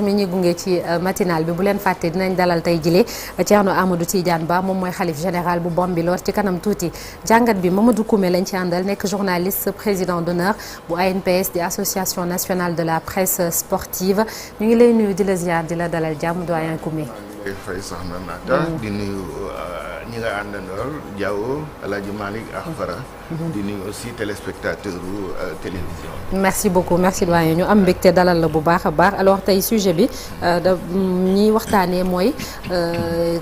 mi ñi gunge ci matinal bi bu leen fàtte dinañ dalal tey jile Thierno Amadou Tidiane Ba moom mooy xalif général bu Bambilor ci kanam tuuti jàngat bi Mamadou Koumé lañ ci àndal nekk journaliste président d'honneur bu ANPS di association nationale de la presse sportive ñu ngi lay nuyu di la ziar di la dalal jàmm doyen Koumé. fay soxna Naata di nuyu ñi nga àndandool Diawo El Hadj Malick ak Fara di nuyu aussi téléspectateur télévision. merci beaucoup merci doyen ñu am mbégte dalal la bu baax a baax alors tey sujet bi da ñuy waxtaanee mooy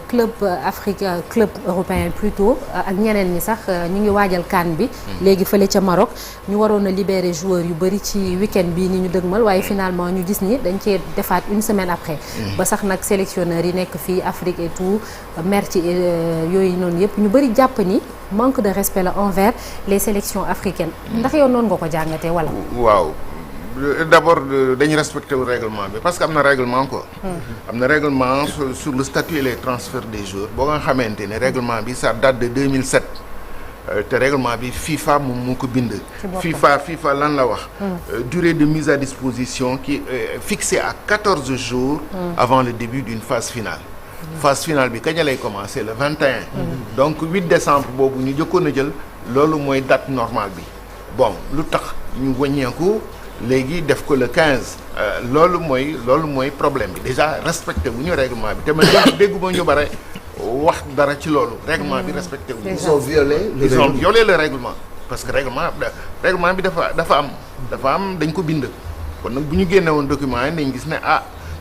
club Afrique club européen plutôt ak ñeneen ñi sax ñu ngi waajal CAN bi. léegi fële ca Maroc ñu waroon a libérer joueurs yu bëri ci week-end bii ni ñu dëgmal waaye finalement ñu gis ni dañ cee defaat une semaine après. ba sax nag sélectionneurs yi nekk fii Afrique et tout mer ci yooyu noonu yëpp ñu bëri jàpp ni manque de respect la envers les sélections africaines ndax yow noonu nga ko jàngatee wala. waaw d'abord dañu respecté wu règlement bi parce que am na règlement quoi. am na règlement sur le statut et les transferts des joueurs boo nga xamante ne règlement bi ça date de 2007 te règlement bi FIFA moom moo ko bind. FIFA lan la wax. Durée de mise à disposition qui est fixée à 14 jours. Avant le début d'une phase finale. phase finale bi kañ lay commencer le 21. donc 8 décembre boobu ñu jëkkoon a jël loolu mooy date normale bi bon lu tax ñu wàññeeku léegi def ko le 15 loolu mooy problème bi déjà respecté wu ñu règlement bi te man dégguma ñu bare wax dara ci loolu règlement bi respecté wu ñu. ils ont violé le règlement parce que règlement bi dafa am dañ ko bind kon nag bu ñu génne woon document yi dañ gis ne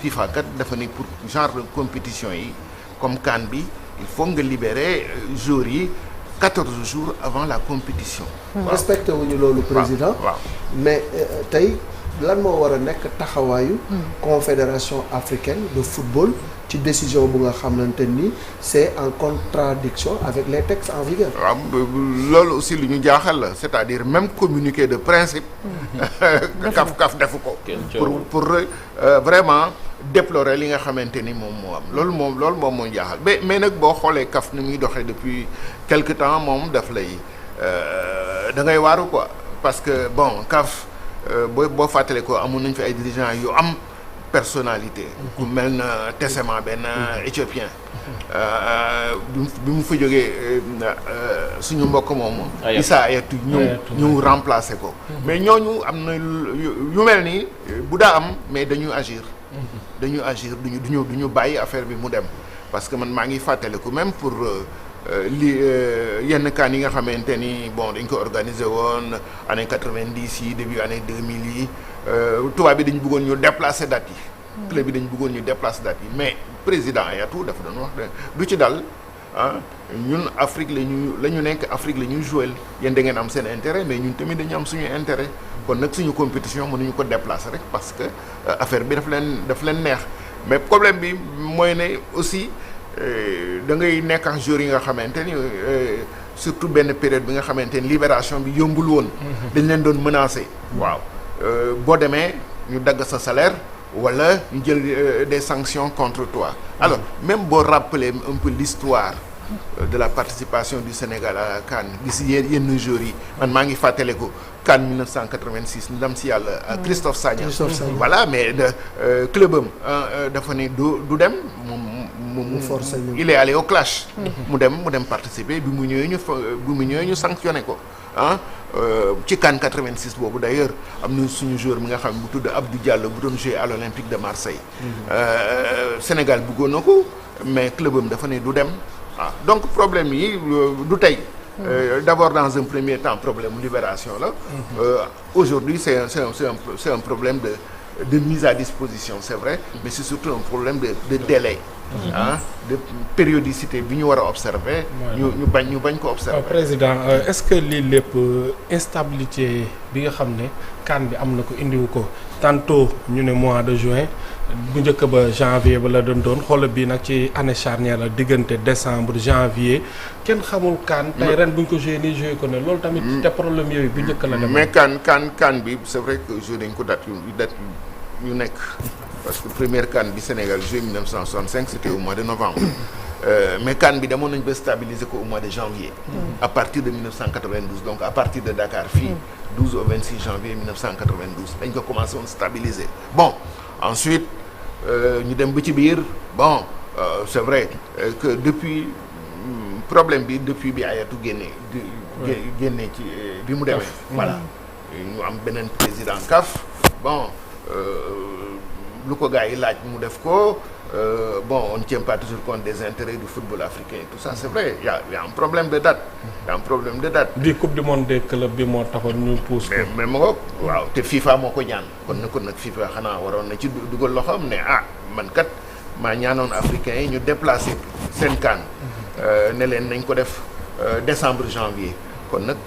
FIFA kat dafa ne pour genre de compétition yi comme CAN bi il faut nga libérer joueurs yi 14 jours avant la compétition. respecté wuñu loolu président. waaw mais tey lan moo war a nekk taxawaayu. confédération africaine de football ci décision bu nga xamante ni c'est en contradiction avec les textes en vigueur. waaw loolu aussi lu ñu jaaxal la c'est-à-dire même communiqué de principe. CAF defu ko. pour vraiment déplorer li nga xamante ni moom moo am loolu moom moo jaaxal mais nag boo xoolee CAF ni muy doxee depuis quelque temps moom daf lay da ngay waaru quoi parce que bon CAF boo fàttale ko amoon nañ fi ay dirigeants yu am personnalité ku mel na Tessema benn éthiopien bi mu fa jógee suñu mbokk moomu Issa Hayatou ñëw remplacer ko mais ñooñu am na yu mel ni bu daa am mais dañuy agir duñu bàyyi affaire bi mu dem parce que man maa ngi fàttaliku même pour yenn CAN yi nga xamante ni bon dañ ko organiser woon année 90 yi début année 2000 yi tubaab bi dañu bëggoon ñu déplacer date yi club bi dañu bëggoon ñu déplacer date yi mais président Hayatou dafa doon wax du ci dal ñun Afrique la ñu nekk Afrique la ñuy jouer yéen da ngeen am seen intérêt mais ñun tamit dañu am suñu intérêt kon nag suñu compétition mënuñu ko déplacer rek parce que affaire bi daf leen neex mais problème bi mooy ne aussi da ngay nekk ak joueurs yi nga xamante ni surtout benn période bi nga xamante ni libération bi yombul woon. dañ leen doon menacer. waaw boo demee ñu dagg sa salaire wala ñu jël des sanctions contre toi. alors même boo rappeler un peu l'histoire de la participation du Sénégal à la CAN gis yenn joueurs yi man maa ngi fàttale ko CAN 1986 ndam si yàlla Christophe Sagna. voilà mais club am dafa ne du dem il est allé au clash. mu dem participer bi mu ñëwee ñu sanctionné ko ci CAN 86 boobu d'ailleurs am na suñu joueur mi nga xam bu tudd Abdou Diallo bu doon jouer à l'Olympique de Marseille. Sénégal bëggoon na ko mais club am dafa ne du dem donc problème yi du tey. D'abord dans un premier temps problème libération la. Aujourd'hui c'est un problème de mise à disposition c'est vrai mais c'est surtout un problème de délai. De périodicité bi ñu war a observer. ñu bañ ko observer. président est-ce que lii lépp instabilité bi nga xam ne CAN bi am na ko indiwu ko tantôt ñu ne mois de juin bu njëkk ba janvier ba la doon xoolal bii nag ci année charnière la diggante décembre janvier kenn xamul CAN tey ren bu ñu ko joué nii joué ko ne loolu tamit te problème yooyu bu njëkk la dem. mais CAN bi c'est vrai que joué dañ ko date yu nekk. parce que première CAN bi Sénégal joué 1965 c'était au mois de novembre mais CAN bi demoon nañ ba stabiliser ko au mois de janvier à partir de 1992 donc à partir de Dakar fii 12 au 26 janvier 1992 dañ ko commencé woon stabiliser bon ensuite ñu dem ba ci biir bon c'est vrai que depuis problème bi depuis bi Hayatou génne ci bi mu demee voilà ñu am beneen président CAF bon lu ko gars yi laaj mu def ko bon on ne tient pas toujours compte des intérêts du football africain tout ça c'est vrai il y a un problème de date di coupe du monde des clubs bi moo taxoon ñu pousse ko mais ma ko waaw te FIFA moo ko ñaan kon nag FIFA xanaa waroon na ci dugal loxoom ne man kat maa ñaanoon africains yi ñu déplacer seen CAN ne leen nañ ko def décembre janvier kon nag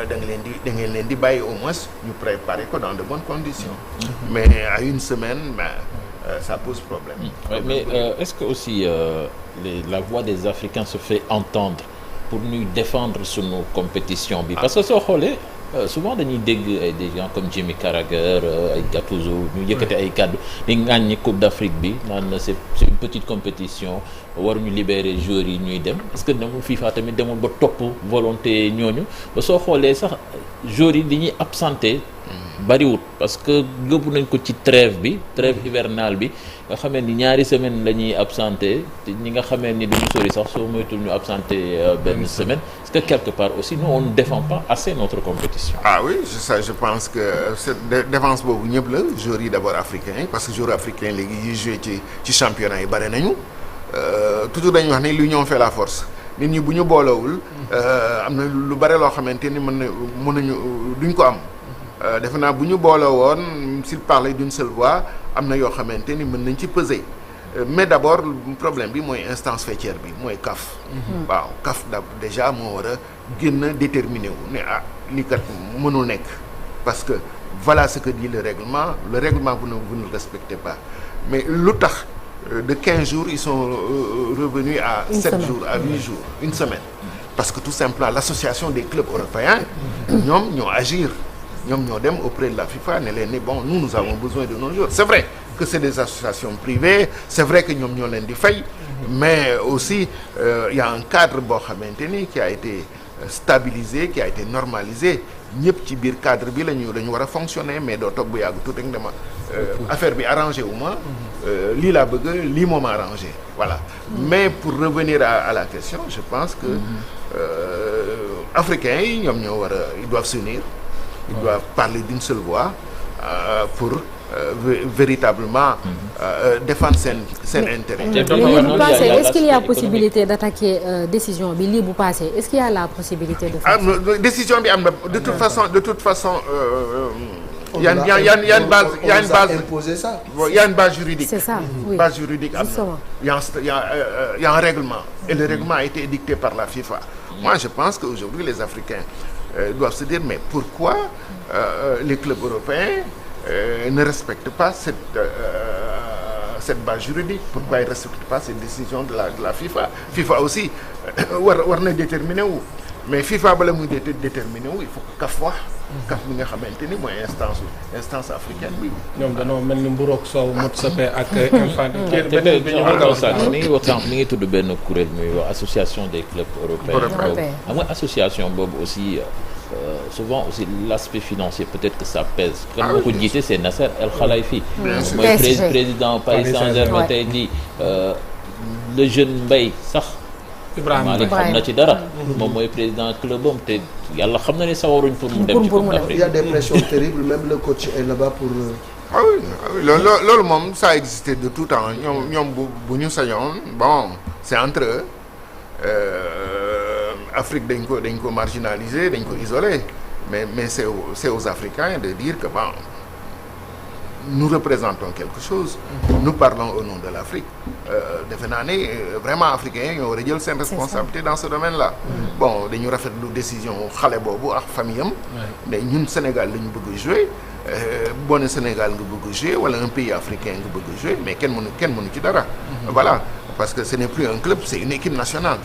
da ngeen leen di bàyyi au moins ñu préparer ko dans de bonnes conditions mais à une semaine ça pose problème. Mais est-ce que aussi la voix des Africains se fait entendre pour ñuy défendre sunu compétition bi parce que soo xoolee souvent dañuy dégg ay des gens comme Jimmy Carragher ay Gattuso ñu yëkkate ay kàddu di ŋàññi Coupe d'Afrique bi naan c'est une petite compétition waruñu libérer joueurs yi ñuy dem est-ce que demul FIFA tamit demul ba topp volonté ñooñu ba soo xoolee sax joueurs yi di ñuy absenté bariwut parce que gëbu nañ ko ci trêve hivernale bi nga xamee ni ñaari semaine la ñuy absenté te ñi nga xamee ni duñu sori sax soo moytul ñu absenté benn semaine est-ce que quelque part aussi nous on ne défend pas assez notre compétition. Oui je pense que cette défense boobu ñëpp la joueurs yi d'abord africains yi parce que joueurs africains léegi yi joué ci championnat yi bare nañu toujours dañuy wax ne l'union fait la force nit ñi bu ñu boolewul am na lu bare loo xamante ni mën nañu duñ ko am. defe naa bu ñu boole woon s'il parlait d'une seule voix am na yoo xamante ni mën nañ ci peser mais d'abord problème bi mooy instance faîtière bi mooy CAF. waaw CAF déjà moo war a gën déterminé wu ne lii kat mënul nekk parce que voilà ce que dit le règlement vous ne le respectez pas mais lu tax de 15 jours ils sont revenus à 7 jours à 8 jours une semaine parce que tout simplement l'association des clubs européens ñoom ñoo agir ñoom ñoo dem auprès de la FIFA ne leen ni bon nous avons besoin de nos joueurs c'est vrai que c'est des associations privées c'est vrai que ñoom ñoo leen di fay mais aussi il y a un cadre boo xamante ni qui a été stabilisé qui a été normalisé ñëpp ci biir cadre bi lañu war a fonctionner mais doo toog bu yàgg tuuti rek dama affaire bi arrangé wu ma lii laa bëgg lii moo ma arrangé voilà mais pour revenir à la question je pense que africains yi ñoom ñoo war a ils doivent s'unir ils doivent parler d'une seule voix pour véritablement défendre seen intérêt. Mais bu passé est-ce qu'il y a possibilité d'attaquer décision bi lii bu passé est-ce qu'il y a la possibilité de faire décision bi am na de toute façon il y a une base imposer ça. Il y a une base juridique. C'est ça, oui. Base juridique am na. Il y a un règlement et le règlement a été édicté par la FIFA. Moi je pense qu'aujourd'hui les Africains doivent se dire mais pourquoi les clubs européens ne respectent pas cette base juridique pourquoi ils ne respectent pas cette décision de la FIFA FIFA aussi war na déterminer wu mais FIFA bala muy déterminer wu il faut que CAF wax CAF bi nga xamante ni mooy instance africaine bi ñoom dañoo mel ni mburoog soow mot sape ak infantile beneen bi ñu mi ngi wax sànq mi ngi tudd benn kuréel muy wax association des clubs européens xam nga association boobu aussi souvent aussi l'aspect financier peut-être que ça pèse comme ko jiite c'est Nasser El Khelaïfi mooy président Paris Saint-Germain tey di le jeune Mbaye sax Ibrahima xam na ci dara moom mooy président club am te yàlla xam na ne sawaruñ pour mu dem ci Coupe d'Afrique il y a des pressions terribles même le coach est là-bas pour oui loolu moom ça existait de tout temps ñoom bu ñu sañoon bon c'est entre eux Afrique dañ ko marginaliser dañ ko isoler mais c'est aux Africains de dire que bon nous représentons quelque chose nous parlons au nom de l'Afrique defe naa ne vraiment africains ñoo war a jël seen responsabilité dans ce domaine-là bon dañu rafetlu décision xale boobu ak famille am mais ñun Sénégal la ñu bëgg a jouer boo ne Sénégal nga bëgg a jouer wala un pays africain nga bëgg a jouer mais kenn mënu ci dara voilà parce que ce n'est plus un club, c'est une équipe nationale.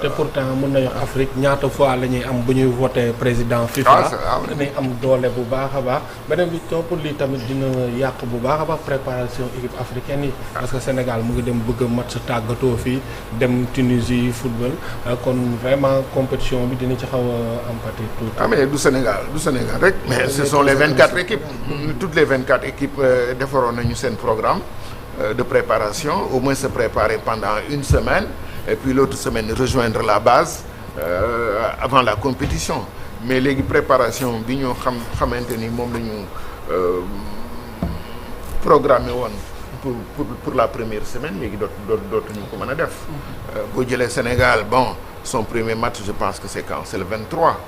te pourtant mën nañu Afrique ñaata fois la ñuy am bu ñuy voté président FIFA. dinañ am doole bu baax a baax. beneen bi topp lii tamit dina yàq bu baax a baax préparation équipe africaine yi. parce que Sénégal mu ngi dem bëgg a match tàggatoo fii dem Tunisie football kon vraiment compétition bi dina ci xaw a am pati tuuti. mais du Sénégal rek. mais ce sont les 24 équipes. toutes les 24 équipes defaroon nañu seen programme. De préparation, au moins se préparer pendant une semaine et puis l'autre semaine rejoindre la base avant la compétition. Mais léegi préparation bi ñu xamante ni moom la ñu programmé woon pour la première semaine léegi dootuñu ko mën a def. boo jëlee Sénégal son premier match je pense que c'est quand? C'est le 23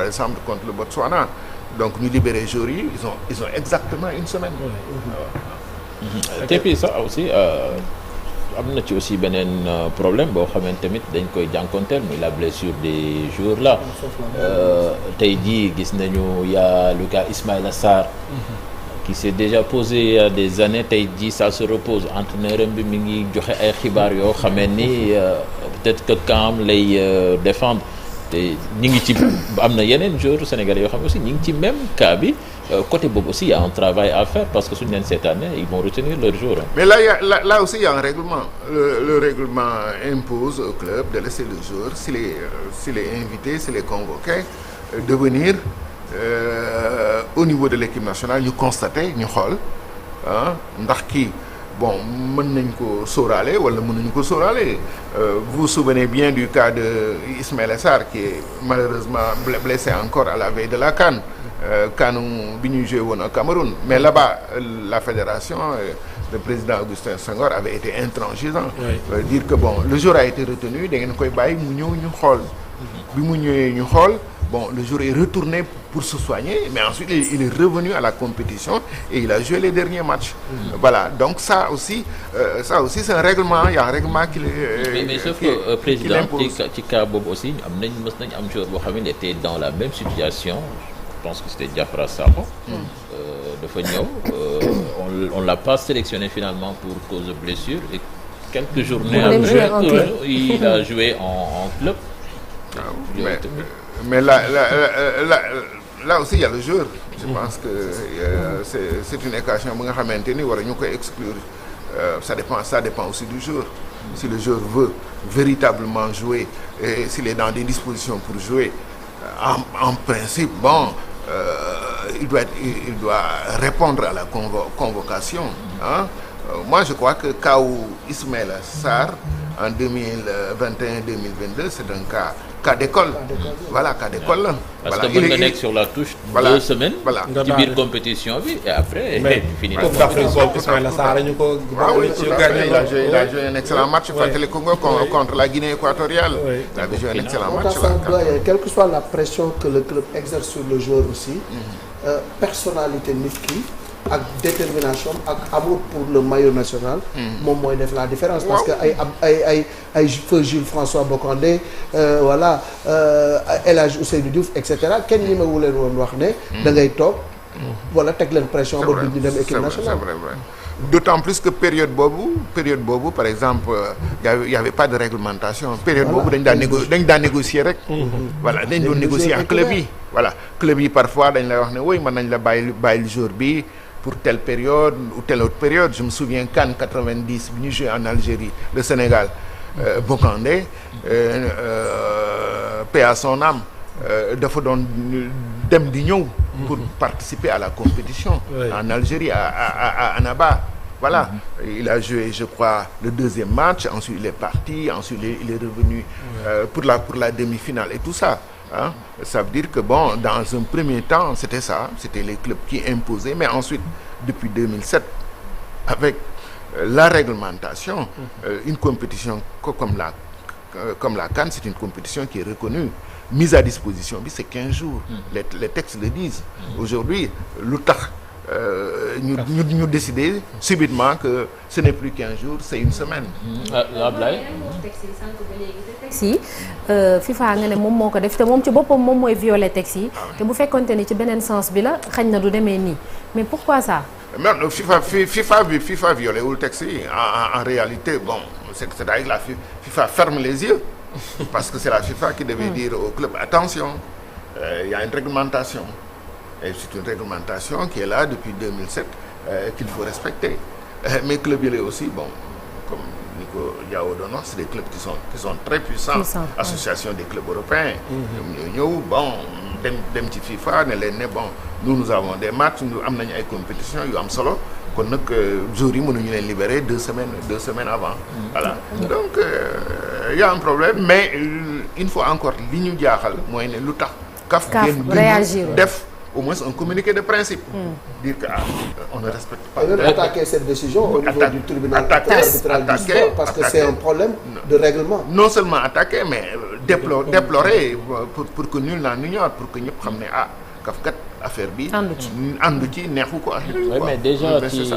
décembre contre le Botswana. Donc ñu libéré joueurs yi ils ont exactement une semaine. te puis ça aussi am na ci aussi beneen problème boo xamante tamit dañ koy jànkonteel muy la blessure des joueurs là tey jii gis nañu y'a le cas Ismaïla Sarr qui s'est déjà posé il y a des années tey jii ça se repose entraîneur bi mi ngi joxe ay xibaar yoo xamee ni peut-être que camp lay défendre te ñi ngi ci am na yeneen joueurs sénégalais yoo xam ne aussi ñi ngi ci même cas bi. Côté boobu aussi il y a un travail à faire parce que suñu leen cette année ils vont retenir leurs joueurs. Mais là aussi il y a un règlement. Le règlement impose au club de laisser le joueur s'il est invité, s'il est convoqué, de venir au niveau de l'équipe nationale ñu constater ñu xool ndax kii mën nañ ko sóoraale wala mën nañu ko sóoraale. Vous vous souvenez bien du cas de Ismaïla Sarr qui est malheureusement blessé encore à la veille de la CAN. CAN bi ñuy joué woon au Cameroun mais là-bas la fédération le président Augustin Senghor avait été intransigeant. Dire que le jour a été retenu da ngeen koy bàyyi mu ñëw ñu xool. bi mu ñëwee ñu xool le jour est retourné pour se soigner mais ensuite il est revenu à la compétition et il a joué les derniers matchs. Voilà donc ça aussi c'est un règlement il y a un règlement qui mais sauf que président ci cas boobu aussi mës nañ am joueur boo xam ne était dans la même situation. Je pense que c'était Diafra Sakho dafa ñëw on l'a pas sélectionné finalement pour cause de blessure et quelques journées après il a joué en club. Mais là aussi il y a le joueur. Je pense que c'est une équation bi nga xamante ni war ñu koy exclure. Ça dépend aussi du joueur. Si le joueur veut véritablement jouer et s'il est dans des dispositions pour jouer en principe il doit répondre à la convocation. Moi je crois que cas où Ismaïla Sarr en 2021-2022 c'est un cas d'école. Voilà cas d'école la. Parce que mën nga nekk sur la touche 2 semaines. ci biir compétition bi et après. fini Coupe d'Afrique boobu Ismaïla Sarr ñu ko. il a joué un excellent match fàttaliku nga contre la Guinée équatoriale. Il a joué un excellent match là. Quelle que soit la pression que le club exerce sur le joueur aussi. Personnalité nit ki. ak détermination ak amour pour le maillot national. moom mooy def la différence. parce que ay feu Jules François Bocandé voilà El Hadj Ousseynou Diouf et cetera kenn ñi ma wu leen woon wax ne. da ngay toog wala teg leen pression. ba du ñu dem équipe nationale. c'est vrai. D'autant plus que période boobu par exemple y avait pas de réglementation. Période boobu dañ daan négocier rek. voilà dañ doon négocier ak club yi. voilà club yi parfois dañ lay wax ne woy mën nañ la bàyyil jour bi. pour telle période ou telle autre période. Je me souviens CAN 90 bi ñu joué en Algérie le Sénégal Bocandé paix à son âme dafa doon dem di ñëw pour participer à la compétition en Algérie à Annaba. Voilà, il a joué je crois le deuxième match, ensuite il est parti, ensuite il est revenu pour la demi-finale et tout ça. Ça veut dire que dans un premier temps c'était les clubs qui imposaient, mais ensuite depuis 2007 avec la réglementation, une compétition comme la CAN, c'est une compétition qui est reconnue, mise à disposition bi c'est 15 jours. Les textes le disent. Aujourd'hui lu tax ñu décider subitement que ce n'est plus 15 jours, c'est une semaine. si FIFA nga ne moom moo ko def te moom ci boppam moom mooy violer texte yi te bu fekkonte ni ci beneen sens bi la xañ na du demee nii mais pourquoi ça? Non, FIFA violé wul texte yi en réalité c'est-à-dire que la FIFA ferme les yeux parce que c'est la FIFA qui devait dire au club attention, il y a une réglementation et c'est une réglementation qui est là depuis 2007 qu'il faut respecter. Mais club yi aussi bon comme ni ko Diao doon wax c'est des clubs qui sont très puissants. Association des clubs européens. ñoom ñoo ñëw bon dem ci FIFA ne leen ne bon nous avons des matchs ñu am nañu ay compétitions yu am solo kon nag jours yi mënuñu leen libérer 2 semaines avant. Voilà donc il y a un problème mais il faut encore li ñu jaaxal mooy ne lu tax. CAF réagir def au moins un communiqué de principe. Dire que on ne respecte pas. Et même attaquer cette décision au niveau du tribunal arbitral du sport parce que c'est un problème de règlement. Non seulement attaquer mais déplorer pour que nul n'en ignore pour que ñëpp xam ne CAF kat affaire bi. àndu ci neexu ko. oui mais déjà ci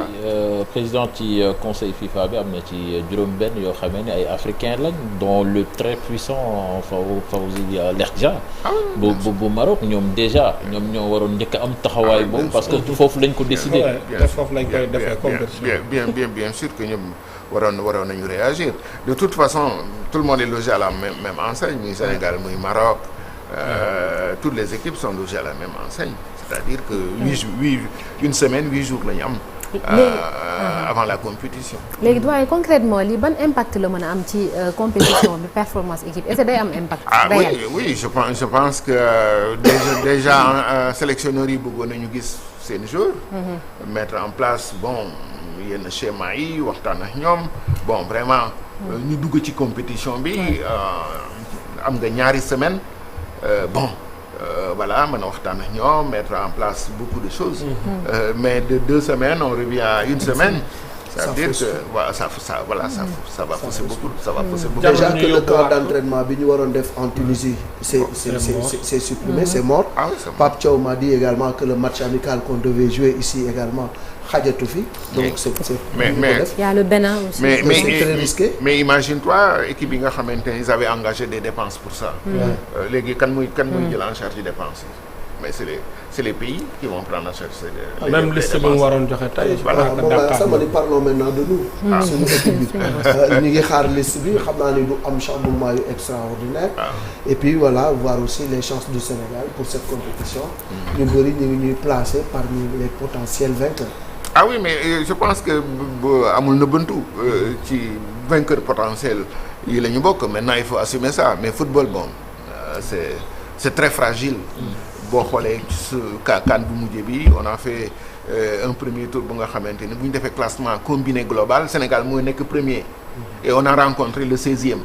président ci conseil FIFA bi am na ci juróom-benn yoo xamee ne ay africains lañ dont le très puissant Fawzi Lerja bu Maroc ñoom déjà ñoom ñoo waroon njëkk a am taxawaay boobu parce que foofu lañ ko décidé. foofu lañ koy defee compétition. bien sûr que ñoom waroon nañu réagir de toute façon tout le monde est logé à la même enseigne muy Sénégal muy Maroc. Toutes les équipes sont logées à la même enseigne c'est-à-dire que 8 semaines 8 jours la ñu am avant la compétition. léegi doyen concrètement lii ban impact la mën a am ci compétition bi performance équipe est-ce que day am impact. réel oui je pense que déjà sélectionneurs yi bëggoon nañu gis seen jour. Mettre en place bon yenn schéma yi waxtaan ak ñoom bon vraiment. ñu dugg ci compétition bi am nga ñaari semaine. Voilà mën a waxtaan ak ñoom mettre en place beaucoup de choses. Mais de 2 semaines on revient à 1 semaine. Ça veut dire que voilà ça va pousser beaucoup Déjà que le camp d'entraînement bi ñu waroon def en Tunisie c'est supprimé, c'est mort. Pape Thiaw m'a dit également que le match amical qu'on devait jouer ici également xajatu fi. Donc c'est mais il y a le Bénin aussi. C'est très risqué. Mais imagine-toi équipe yi nga xamante ne ils avaient engagé des dépenses pour ça. Léegi kan muy jël en charge dépenses yi mais c'est les pays qui vont prendre en charge ces même liste bi mu waroon joxe tey. voilà sama ni parlons maintenant de nous. suñu équipe bi ñu ngi xaar liste bi xam naa ni du am chamboulement yu extraordinaire. Et puis voilà voir aussi les chances du Sénégal pour cette compétition. ñu bëri ñu ngi ñuy placer parmi les potentiels vainqueurs. Ah oui mais je pense que amul nëbbantu ci vainqueur potentiel yi la ñu bokk maintenant il faut assumer ça mais football bon c'est très fragile. boo xoolee ci CAN bu mujj bi on a fait un premier tour bu nga xamante ni bu ñu defee classement combiné global Sénégal mooy nekk premier. Et on a rencontré le 16e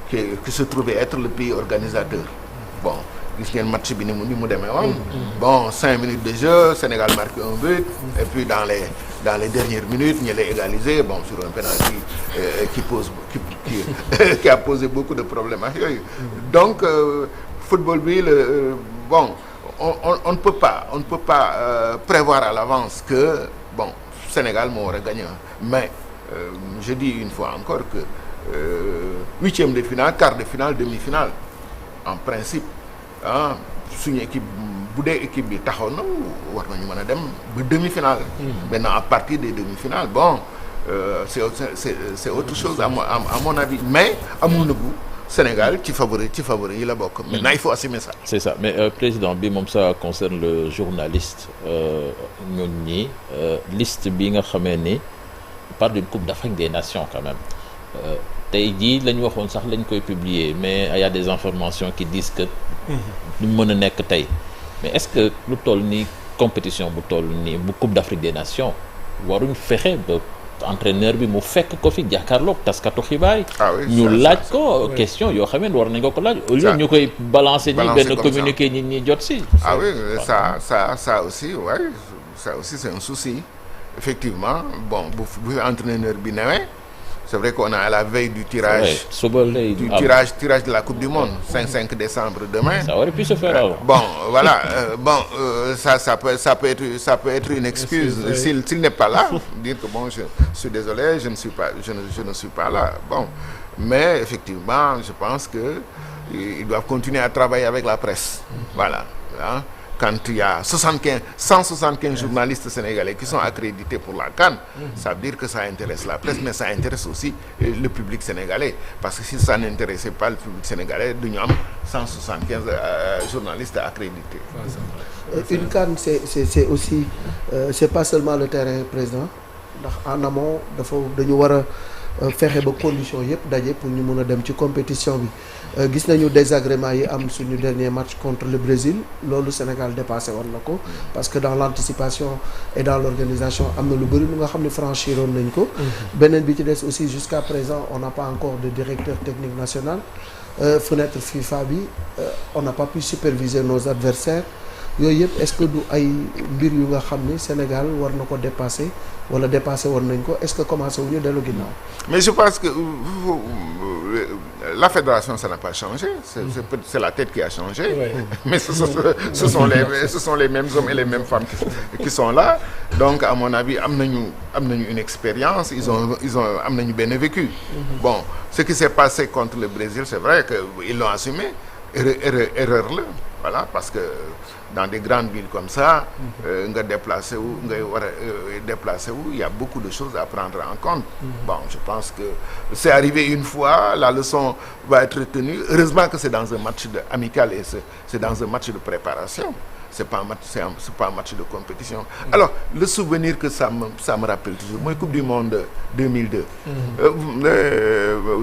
qui se trouvait être le pays organisateur. Bon gis ngeen match bi ni mu demee woon. Bon 5 minutes de jeu Sénégal marque un but et puis dans les dernières minutes ñu lay égaliser bon sur un penalty qui a posé beaucoup de problèmes ak yooyu. Donc football bi bon. On ne peut pas prévoir à l'avance que bon Sénégal moo war a gagner mais je dis une fois encore que 8e de finale quart de finale demi-finale en principe suñu équipe bu dee équipe bi taxaw na war nañu mën a dem ba demi-finale. Maintenant à partir des demi-finales bon c'est autre chose à mon avis mais amul na bu. Sénégal ci favori yi la bokk. Maintenant il faut assumer ça. C'est ça mais président bi moom ça concerne le journaliste ñun ñi liste bi nga xamee ni parle d'une coupe d'Afrique des nations quand même tey jii la ñu waxoon sax lañ koy publier mais il y a des informations qui disent que duñ mën a nekk tey mais est-ce que lu toll nii compétition bu toll nii bu coupe d'Afrique des nations waruñ fexe ba entraîneur bi mu fekk ko fi jàkkaarloog taskatu xibaar yi ñu laaj ko question yoo xam ne war nañ ko laaj au lieu ñu koy balancer ni benn communiqué ñi jot si oui ça aussi ouais ça aussi c'est un souci effectivement bon bu entraîneur bi newee c'est vrai qu'on est à la veille du tirage tirage de la Coupe du Monde 5 décembre demain. Ça aurait pu se faire alors. Bon voilà ça peut être une excuse s'il n'est pas là dire que bon je suis désolé je ne suis pas là bon mais effectivement je pense que ils doivent continuer à travailler avec la presse voilà quand il y a 175 journalistes sénégalais qui sont accrédités pour la CAN, ça veut dire que ça intéresse la presse, mais ça intéresse aussi le public sénégalais. Parce que si ça n'intéressait pas le public sénégalais, nous avons 175 journalistes accrédités. Une CAN, c'est aussi, c'est pas seulement le terrain, président. En amont, dañu war a fexe ba conditions yëpp daje pour ñu mën a dem ci compétition bi gis nañu désagrément yi am suñu dernier match contre le Brésil loolu Sénégal dépassé woon na ko parce que dans l'anticipation et dans l'organisation am na lu bëri lu nga xam ne franchiroon nañ ko beneen bi ci des aussi jusqu'à présent on n'a pas encore de directeur technique national fenêtre FIFA bi on n'a pas pu superviser nos adversaires yooyu yëpp est-ce que du ay mbir yu nga xam ni Sénégal war na ko dépasser wala dépassé woon nañ ko est-ce que commencé wu ñu dellu ginnaaw. Mais je pense que la fédération ça n'a pas changé c'est la tête qui a changé. Oui. Mais ce sont les mêmes hommes et les mêmes femmes qui sont là donc à mon avis am nañu une expérience ils ont am nañu benn vécu. Bon ce qui s'est passé contre le Brésil c'est vrai que ils l'ont assumé erreur la voilà parce que dans des grandes villes comme ça nga déplacé wu ngay war a déplacé wu il y a beaucoup de choses à prendre en compte. Bon je pense que c'est arrivé une fois la leçon va être retenue heureusement que c'est dans un match amical et c'est dans un match de préparation c'est pas un match de compétition. Alors le souvenir que ça me rappelle toujours mooy Coupe du Monde 2002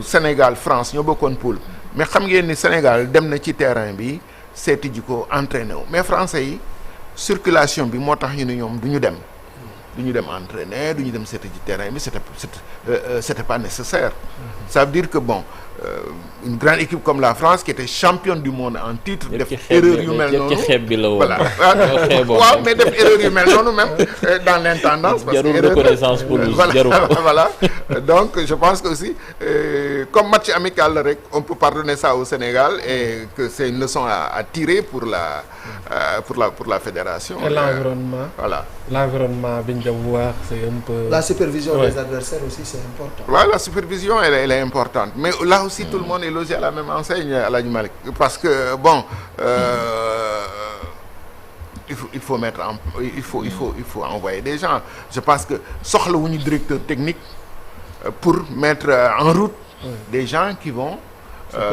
Sénégal France ñoo bokkoon poule mais xam ngeen ni Sénégal dem na ci terrain bi seeti ji ko entraîné wu mais français yi circulation bi moo tax ñu ne ñoom du ñu dem entraîner du ñu dem seeti ji terrain bi c'était pas nécessaire. Ça veut dire que bon une grande équipe comme la France qui était championne du monde en titre def erreur yu mel noonu voilà waaw mais def erreur yu mel noonu même dans l'intendance parce que reconnaissance pour voilà donc je pense que aussi comme match amical la rek on peut pardonner ça au Sénégal et que c'est une leçon à tirer pour la fédération et l'environnement voilà l'environnement bi ñu dem voir c'est un peu la supervision des adversaires aussi c'est important. Ouais, la supervision elle est importante mais là aussi tout le monde est logé à la même enseigne Aladji Malick parce que bon il faut envoyer des gens je pense que soxlawuñu directeur technique pour mettre en route des gens qui vont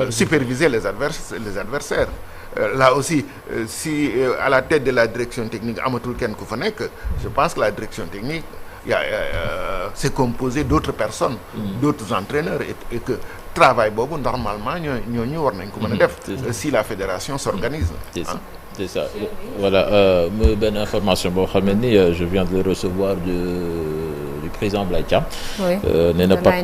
superviser les adversaires là aussi si à la tête de la direction technique amatul kenn ku fa nekk je pense que la direction technique c'est composé d'autres personnes d'autres entraîneurs et que travail boobu normalement ñooñu war nañ ko mën a def si la fédération s'organise. C'est ça voilà benn information boo xam ne ni je viens de le recevoir du président Blaye Thiam. Nee na Pape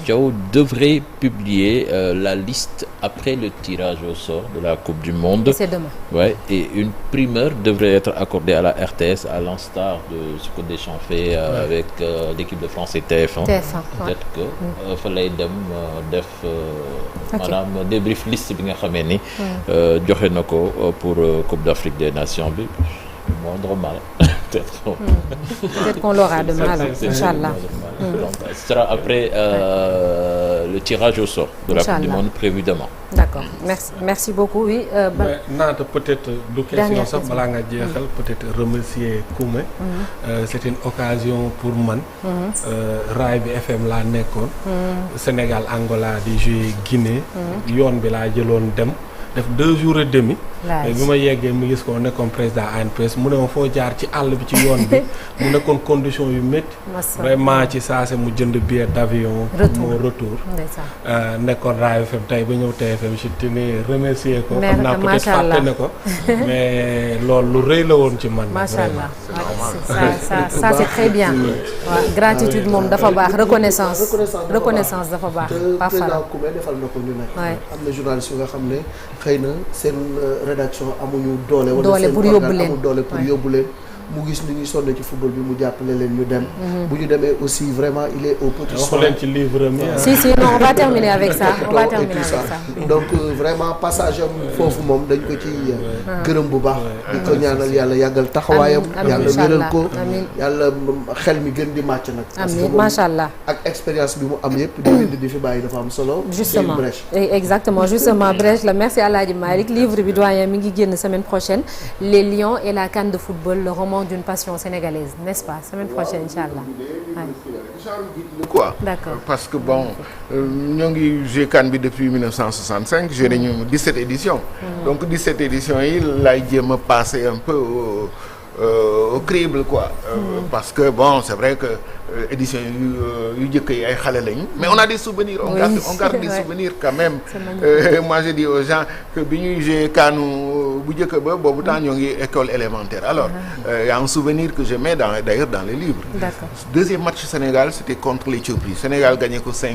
Thiaw devrait publier la liste après le tirage au sort de la Coupe du Monde. C'est demain. Ouais, et une primeur devrait être accordée à la RTS à l'instar de ce que Deschamps fait avec l'équipe de France et TF1. Peut-être que fa lay dem def maanaam débrief liste bi nga xamee ni joxe na ko pour Coupe d'Afrique des Nations bi moindre mal peut-être qu'on l'aura demain alors Inch'Allah. Ce sera après le tirage au sort de la Coupe du Monde prévu demain. D'accord merci beaucoup oui. naata peut-être du question sax balaa nga jeexal peut-être remercier Koumé. C'est une occasion pour man. raay bi FM laa nekkoon. Sénégal Angola di jouer Guinée. yoon bi laa jëloon dem. def 2 jours et demi. mais bi ma yeggee mi gis ko nekkoon président ANPS mu ne ma foo jaar ci àll bi ci yoon bi mu nekkoon condition yu métti. vraiment ci saase mu jënd billet d'avion. retour nekkoon Raay FM tey ba ñëw TFM je tenais remercier ko. xam naa peut-être fàtte ne ko. mais loolu lu rëy la woon ci man. macha allah ça c'est très bien. waaw gratitude moom dafa baax reconnaissance dafa baax. pas faral defal na ko ñu nekk. am na journaliste yu nga xam ne xëy na seen rédaction amuñu doole. pour yóbbu leen amul doole pour yóbbu leen. mu gis ni ñuy sonn ci football bi mu jàppale leen ñu dem. bu ñu demee aussi vraiment il est au petit soin. waxu leen ci livre mi. si non on va terminer avec ça donc vraiment passage am foofu moom dañ ko ci gërëm bu baax. di ko ñaanal yàlla yàggal taxawaayam. yàlla wéral ko yàlla xel mi gën di màcc nag. amiin macha allah ak expérience bi mu am yëpp di bind di fi bàyyi dafa am solo. justement justement brèche la merci Alhaji Malick livre bi doyen mi ngi génn semaine prochaine les lions et la CAN de football le roman d'une passion sénégalaise n'est-ce pas semaine prochaine inchallah quoi d'accord parce que bon ñoo ngi joué CAN bi depuis 1965 joué nañu 17 éditions donc 17 éditions yi laay jéem a passer un peu au crible quoi parce que bon c'est vrai que édition yu jëkk yi ay xale lañu mais on a des souvenirs on garde des souvenirs quand même moi je dis aux gens que bi ñuy joué CAN bu jëkk ba boobu temps ñoo ngi école élémentaire alors y a un souvenir que je mets d'ailleurs dans les livres. D'accord. Deuxième match Sénégal c'était contre l'Éthiopie Sénégal gagné ko 5-1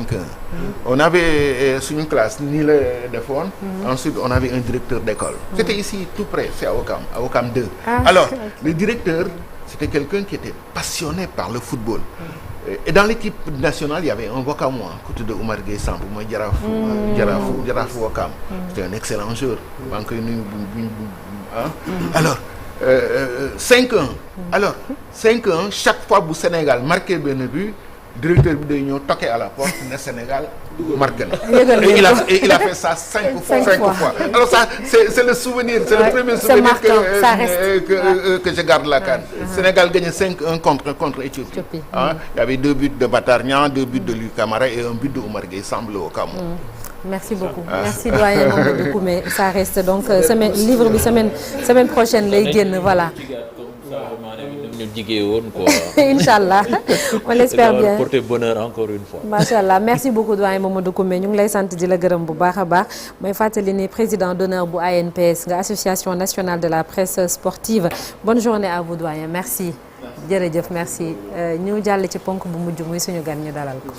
on avait suñu classe nii la defoon ensuite on avait un directeur d'école c'était ici tout près c'est à Ouakam 2 alors le directeur c'était quelqu'un qui était passionné par le football et dans l'équipe nationale il y avait un Ouakamois côté de Oumar Gueye Samb mooy Jaraaf Ouakam c'était un excellent joueur maa ngi koy nuyu alors 5-1 alors 5-1 chaque fois bu Sénégal marqué benn but directeur bi day ñëw toquer à la porte ne Sénégal marqué na et il a fait ça 5 fois alors ça c'est le souvenir c'est le premier souvenir que je garde la CAN Sénégal gagné 5-1 contre Éthiopie il y avait 2 buts de Matar Niang 2 buts de Louis Camara et un but de Oumar Gueye Samb au Cameroun. Merci beaucoup merci doyen Mamadou Koumé ça reste donc livre bi semaine prochaine lay génn voilà. ñu jigee woon quoi. Inch'Allah on l'espère bien porter bonheur encore une fois. Machallah merci beaucoup doyen Mamadou Koumé ñu ngi lay sant di la gërëm bu baax a baax mooy fàttali ni président d'honneur bu ANPS nga association nationale de la presse sportive bonne journée à vous doyen merci. jërëjëf merci ñu jàll ci ponk bu mujj muy suñu gan ñu dalal ko.